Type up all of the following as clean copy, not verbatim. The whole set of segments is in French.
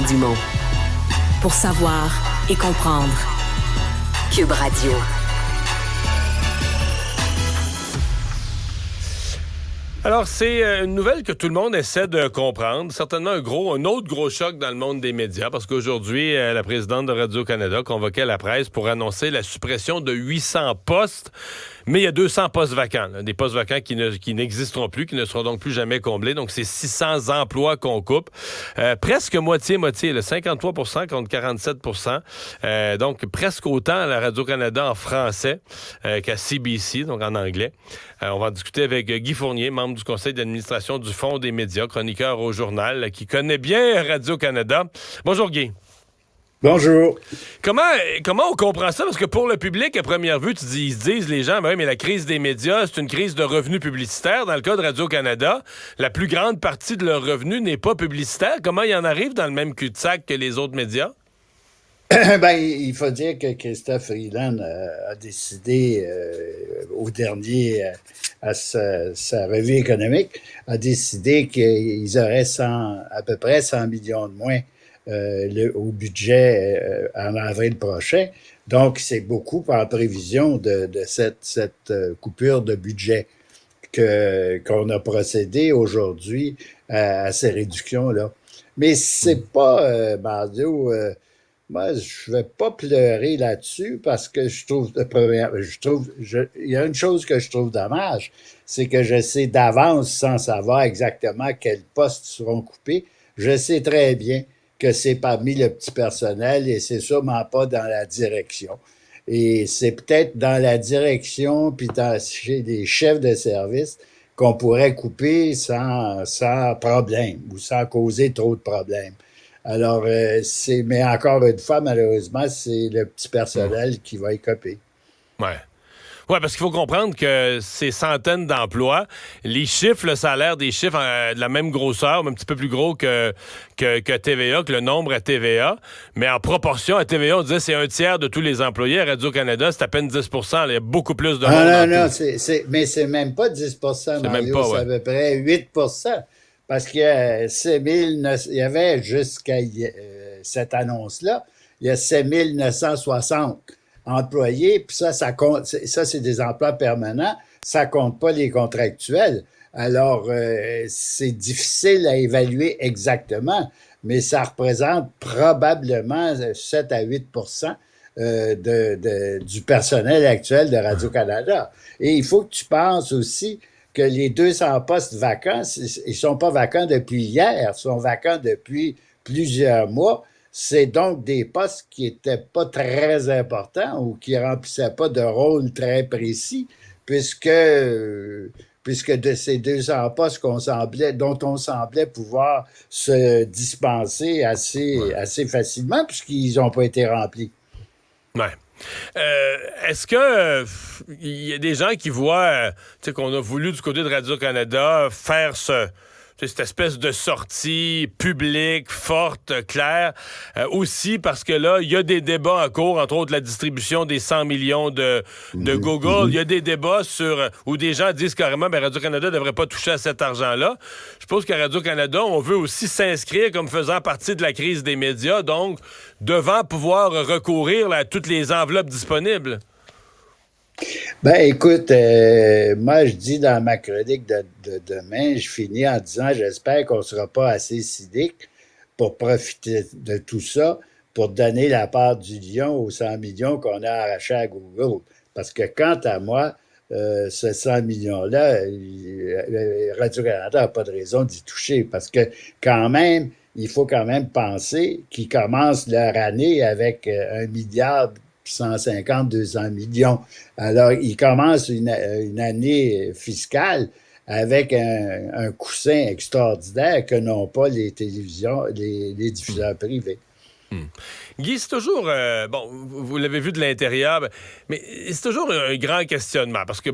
Dumont. Pour savoir et comprendre. Cube Radio. Alors, c'est une nouvelle que tout le monde essaie de comprendre. Certainement un autre gros choc dans le monde des médias, parce qu'aujourd'hui, la présidente de Radio-Canada convoquait la presse pour annoncer la suppression de 800 postes. Mais il y a 200 postes vacants, là, des postes vacants qui n'existeront plus, qui ne seront donc plus jamais comblés. Donc, c'est 600 emplois qu'on coupe. Presque moitié-moitié, là, 53 % contre 47 %. Donc, presque autant à la Radio-Canada en français qu'à CBC, donc en anglais. On va en discuter avec Guy Fournier, membre du conseil d'administration du Fonds des médias, chroniqueur au journal, qui connaît bien Radio-Canada. Bonjour, Guy. Bonjour. Comment on comprend ça? Parce que pour le public, à première vue, ils se disent, les gens, mais la crise des médias, c'est une crise de revenus publicitaires. Dans le cas de Radio-Canada, la plus grande partie de leurs revenus n'est pas publicitaire. Comment ils en arrivent dans le même cul-de-sac que les autres médias? Il faut dire que Christophe Freeland a décidé, au dernier, à sa revue économique, a décidé qu'ils auraient à peu près 100 millions de moins au budget en avril prochain. Donc, c'est beaucoup en prévision de cette coupure de budget qu'on a procédé aujourd'hui à ces réductions-là. Mais c'est pas, Mario, moi, je vais pas pleurer là-dessus parce que il y a une chose que je trouve dommage, c'est que je sais d'avance, sans savoir exactement quels postes seront coupés, je sais très bien que c'est parmi le petit personnel et c'est sûrement pas dans la direction. Et c'est peut-être dans la direction puis chez les chefs de service qu'on pourrait couper sans problème ou sans causer trop de problèmes. Alors, mais encore une fois, malheureusement, c'est le petit personnel qui va y copier. Ouais. Oui, parce qu'il faut comprendre que ces centaines d'emplois, les chiffres, le salaire des chiffres de la même grosseur, mais un petit peu plus gros que TVA, que le nombre à TVA. Mais en proportion, à TVA, on disait que c'est un tiers de tous les employés. À Radio-Canada, c'est à peine 10 %. Il y a beaucoup plus de monde. Non, mais c'est même pas 10 %, Mario, même pas, ouais. C'est à peu près 8 % parce qu'il y a il y avait jusqu'à cette annonce-là, il y a 7 960 employés, puis ça compte, ça c'est des emplois permanents, ça compte pas les contractuels. Alors, c'est difficile à évaluer exactement, mais ça représente probablement 7 à 8 % du personnel actuel de Radio-Canada. Et il faut que tu penses aussi que les 200 postes vacants, ils sont pas vacants depuis hier, ils sont vacants depuis plusieurs mois. C'est donc des postes qui étaient pas très importants ou qui remplissaient pas de rôle très précis, puisque de ces 200 postes dont on semblait pouvoir se dispenser assez facilement, puisqu'ils n'ont pas été remplis. Ouais. Est-ce que il y a des gens qui voient qu'on a voulu du côté de Radio-Canada faire cette espèce de sortie publique, forte, claire, aussi parce que là, il y a des débats en cours, entre autres la distribution des 100 millions de Google. Il y a des débats où des gens disent carrément Radio-Canada ne devrait pas toucher à cet argent-là. Je suppose qu'à Radio-Canada, on veut aussi s'inscrire comme faisant partie de la crise des médias, donc devant pouvoir recourir à toutes les enveloppes disponibles. Écoute, moi, je dis dans ma chronique de demain, je finis en disant, j'espère qu'on ne sera pas assez cynique pour profiter de tout ça, pour donner la part du lion aux 100 millions qu'on a arrachés à Google. Parce que quant à moi, ce 100 millions-là, Radio-Canada n'a pas de raison d'y toucher. Parce que quand même, il faut quand même penser qu'ils commencent leur année avec 1 milliard 150, 200 millions. Alors, ils commencent une année fiscale avec un coussin extraordinaire que n'ont pas les télévisions, les diffuseurs privés. Guy, c'est toujours... vous l'avez vu de l'intérieur, mais c'est toujours un grand questionnement. Parce que,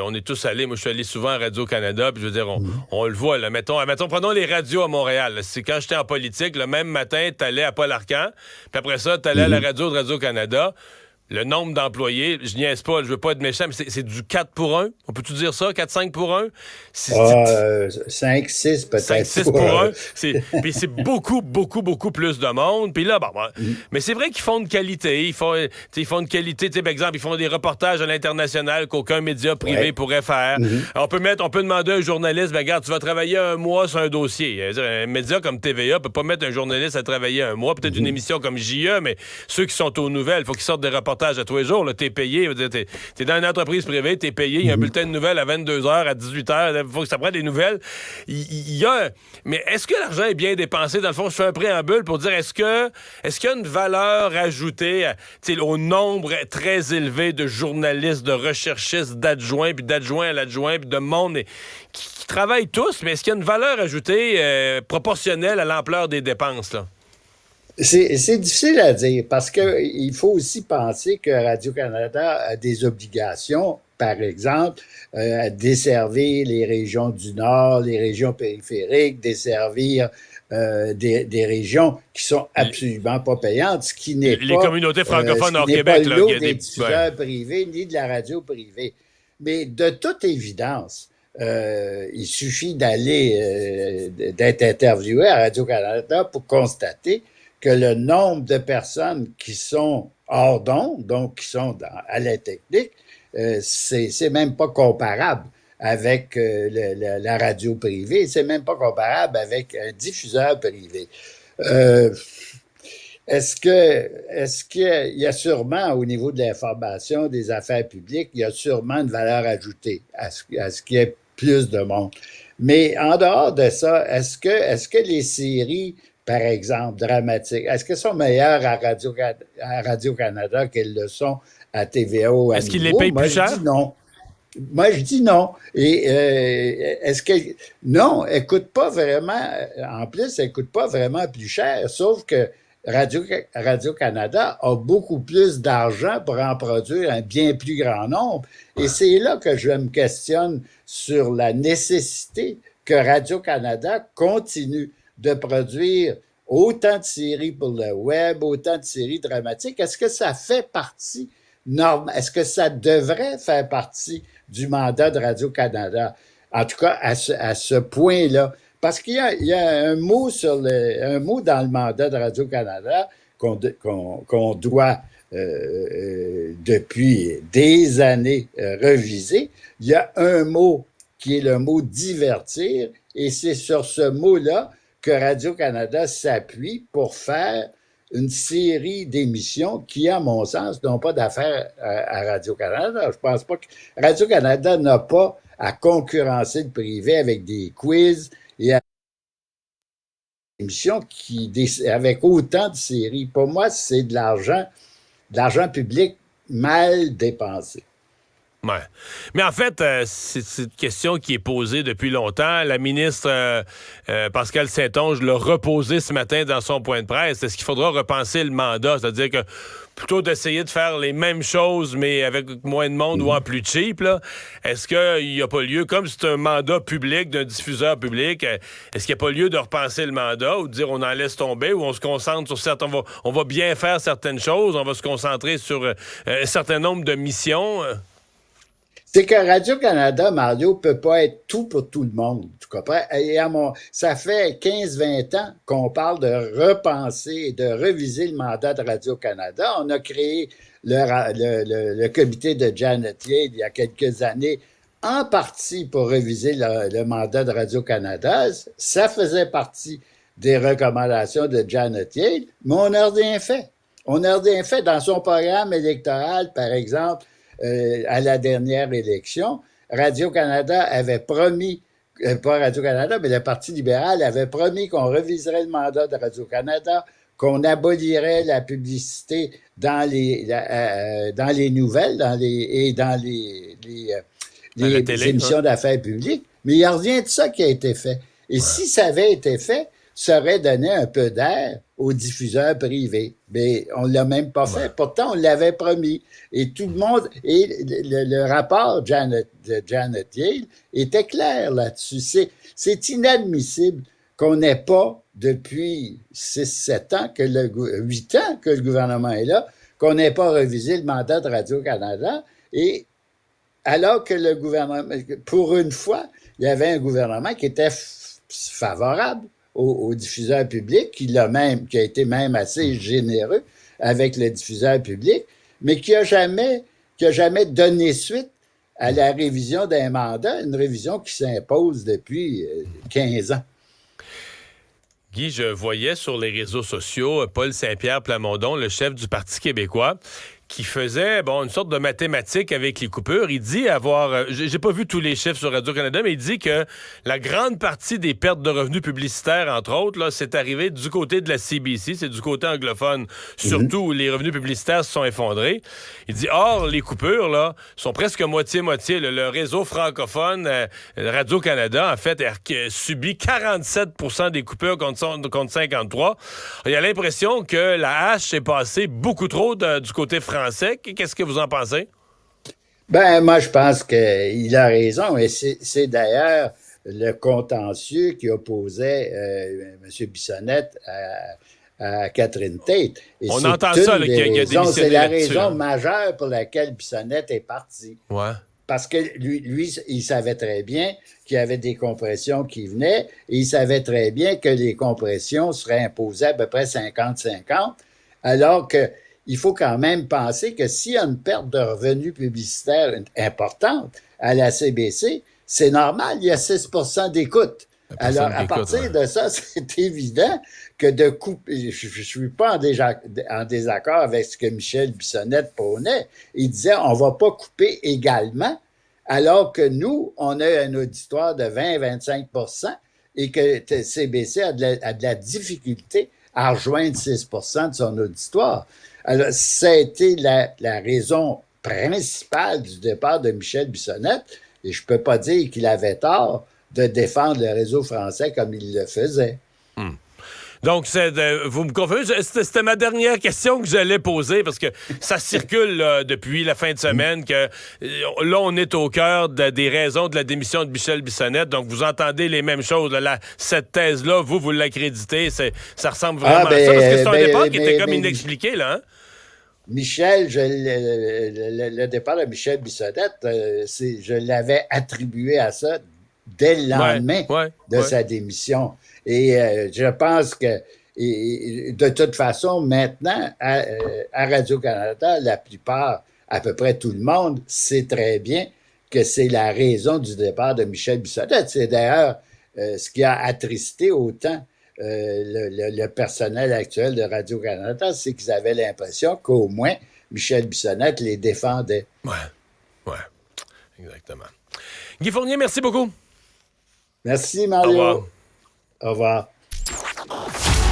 on est tous allés... Moi, je suis allé souvent à Radio-Canada, puis je veux dire, on le voit, là. Mettons, prenons les radios à Montréal. C'est quand j'étais en politique, le même matin, t'allais à Paul Arcand, puis après ça, t'allais à la radio de Radio-Canada. Le nombre d'employés, je niaise pas, je veux pas être méchant, mais c'est du 4 pour 1. On peut-tu dire ça? 4-5 pour 1? 5-6 peut-être. 5-6 pour 1. Puis c'est beaucoup, beaucoup, beaucoup plus de monde. Puis là, mais c'est vrai qu'ils font une qualité. Ils font une qualité. Par exemple, ils font des reportages à l'international qu'aucun média privé pourrait faire. On peut demander à un journaliste, regarde, tu vas travailler un mois sur un dossier. Un média comme TVA peut pas mettre un journaliste à travailler un mois. Peut-être une émission comme JE, mais ceux qui sont aux nouvelles, il faut qu'ils sortent des reportages à tous les jours. T'es payé. T'es dans une entreprise privée, t'es payé. Il y a un bulletin de nouvelles à 22h, à 18h. Il faut que ça prenne des nouvelles. Mais est-ce que l'argent est bien dépensé? Dans le fond, je fais un préambule pour dire est-ce qu'il y a une valeur ajoutée au nombre très élevé de journalistes, de recherchistes, d'adjoints, puis d'adjoints à l'adjoint, puis de monde qui travaillent tous, mais est-ce qu'il y a une valeur ajoutée proportionnelle à l'ampleur des dépenses, là? C'est difficile à dire parce qu'il faut aussi penser que Radio-Canada a des obligations, par exemple, desservir les régions du Nord, les régions périphériques, desservir des régions qui sont absolument pas payantes, ce qui n'est pas... Les communautés francophones hors Québec. Pas l'eau là, des diffuseurs privés ni de la radio privée. Mais de toute évidence, il suffit d'être interviewé à Radio-Canada pour constater que le nombre de personnes qui sont hors d'onde, donc qui sont à la technique, c'est même pas comparable avec la radio privée, c'est même pas comparable avec un diffuseur privé. Est-ce qu'il y a sûrement, au niveau de l'information, des affaires publiques, il y a sûrement une valeur ajoutée à ce qu'il y ait plus de monde. Mais en dehors de ça, est-ce que les séries, par exemple, dramatiques, est-ce qu'elles sont meilleures à Radio-Canada qu'elles le sont à TVA ou à Est-ce qu'ils les payent plus cher? Je dis non. Moi, je dis non. Et non, elle coûte pas vraiment, en plus, elle coûte pas vraiment plus cher, sauf que Radio-Canada a beaucoup plus d'argent pour en produire un bien plus grand nombre. Et c'est là que je me questionne sur la nécessité que Radio-Canada continue de produire autant de séries pour le web, autant de séries dramatiques. Est-ce que ça fait partie est-ce que ça devrait faire partie du mandat de Radio-Canada? En tout cas, à ce point-là. Parce qu'il y a un mot dans le mandat de Radio-Canada qu'on doit, depuis des années, reviser. Il y a un mot qui est le mot divertir, et c'est sur ce mot-là que Radio-Canada s'appuie pour faire une série d'émissions qui, à mon sens, n'ont pas d'affaire à Radio-Canada. Je pense pas que Radio-Canada n'a pas à concurrencer le privé avec des quiz et avec des émissions avec autant de séries. Pour moi, c'est de l'argent public mal dépensé. Ouais. Mais en fait, c'est une question qui est posée depuis longtemps. La ministre Pascale Saint-Onge l'a reposée ce matin dans son point de presse. Est-ce qu'il faudra repenser le mandat? C'est-à-dire que plutôt d'essayer de faire les mêmes choses, mais avec moins de monde ou en plus cheap, là, est-ce qu'il n'y a pas lieu, comme c'est un mandat public d'un diffuseur public, est-ce qu'il n'y a pas lieu de repenser le mandat ou de dire on en laisse tomber ou on se concentre sur certaines... On va bien faire certaines choses, on va se concentrer sur un certain nombre de missions... C'est que Radio-Canada, Mario, peut pas être tout pour tout le monde. Tu comprends? Et ça fait 15-20 ans qu'on parle de repenser et de reviser le mandat de Radio-Canada. On a créé le comité de Janet Yale il y a quelques années, en partie pour reviser le mandat de Radio-Canada. Ça faisait partie des recommandations de Janet Yale, mais on n'a rien fait. On n'a rien fait dans son programme électoral, par exemple. À la dernière élection, Radio-Canada avait promis, pas Radio-Canada, mais le Parti libéral avait promis qu'on reviserait le mandat de Radio-Canada, qu'on abolirait la publicité dans les nouvelles et dans les émissions d'affaires publiques. Mais il n'y a rien de ça qui a été fait. Et si ça avait été fait, ça aurait donné un peu d'air aux diffuseurs privés. Mais on ne l'a même pas fait. Pourtant, on l'avait promis. Et tout le monde... Et le rapport de Janet Yale était clair là-dessus. C'est inadmissible qu'on n'ait pas, depuis 6-7 ans, 8 ans que le gouvernement est là, qu'on n'ait pas révisé le mandat de Radio-Canada. Et alors que le gouvernement, pour une fois, il y avait un gouvernement qui était favorable aux diffuseurs publics, qui a été même assez généreux avec le diffuseur public, mais qui a jamais donné suite à la révision d'un mandat, une révision qui s'impose depuis 15 ans. Guy, je voyais sur les réseaux sociaux Paul Saint-Pierre Plamondon, le chef du Parti québécois, qui faisait une sorte de mathématique avec les coupures. Il dit avoir... j'ai pas vu tous les chiffres sur Radio-Canada, mais il dit que la grande partie des pertes de revenus publicitaires, entre autres, là, c'est arrivé du côté de la CBC, c'est du côté anglophone, surtout où les revenus publicitaires se sont effondrés. Il dit, or, les coupures, là, sont presque moitié-moitié. Le réseau francophone, Radio-Canada, en fait, a subi 47% des coupures contre 53%. Il y a l'impression que la hache est passée beaucoup trop du côté français. Qu'est-ce que vous en pensez? Moi, je pense qu'il a raison. Et c'est d'ailleurs le contentieux qui opposait M. Bissonnette à Catherine Tate. Et on entend ça, qu'il y a démissionné. C'est la raison majeure pour laquelle Bissonnette est parti. Ouais. Parce que lui, il savait très bien qu'il y avait des compressions qui venaient et il savait très bien que les compressions seraient imposées à peu près 50-50, alors que il faut quand même penser que s'il y a une perte de revenus publicitaires importante à la CBC, c'est normal, il y a 6% d'écoute. Alors, à partir de ça, c'est évident que de couper... Je ne suis pas en désaccord avec ce que Michel Bissonnette prônait. Il disait, on ne va pas couper également, alors que nous, on a un auditoire de 20-25% et que CBC a de la difficulté à rejoindre 6% de son auditoire. Alors, ça a été la raison principale du départ de Michel Bissonnette, et je ne peux pas dire qu'il avait tort de défendre le réseau français comme il le faisait. Donc, vous me confirmez, c'était ma dernière question que j'allais poser, parce que ça circule là, depuis la fin de semaine, que là, on est au cœur des raisons de la démission de Michel Bissonnette. Donc, vous entendez les mêmes choses. Là, cette thèse-là, vous l'accréditez. Ça ressemble vraiment à ça, parce que c'est un départ qui était comme inexpliqué, là, hein? Michel, le départ de Michel Bissonnette, je l'avais attribué à ça dès le lendemain de sa démission. Et je pense que, de toute façon, maintenant, à Radio-Canada, la plupart, à peu près tout le monde, sait très bien que c'est la raison du départ de Michel Bissonnette. C'est d'ailleurs ce qui a attristé autant le personnel actuel de Radio-Canada, c'est qu'ils avaient l'impression qu'au moins Michel Bissonnette les défendait. Ouais, exactement. Guy Fournier, merci beaucoup. Merci, Mario. Au revoir. Au revoir.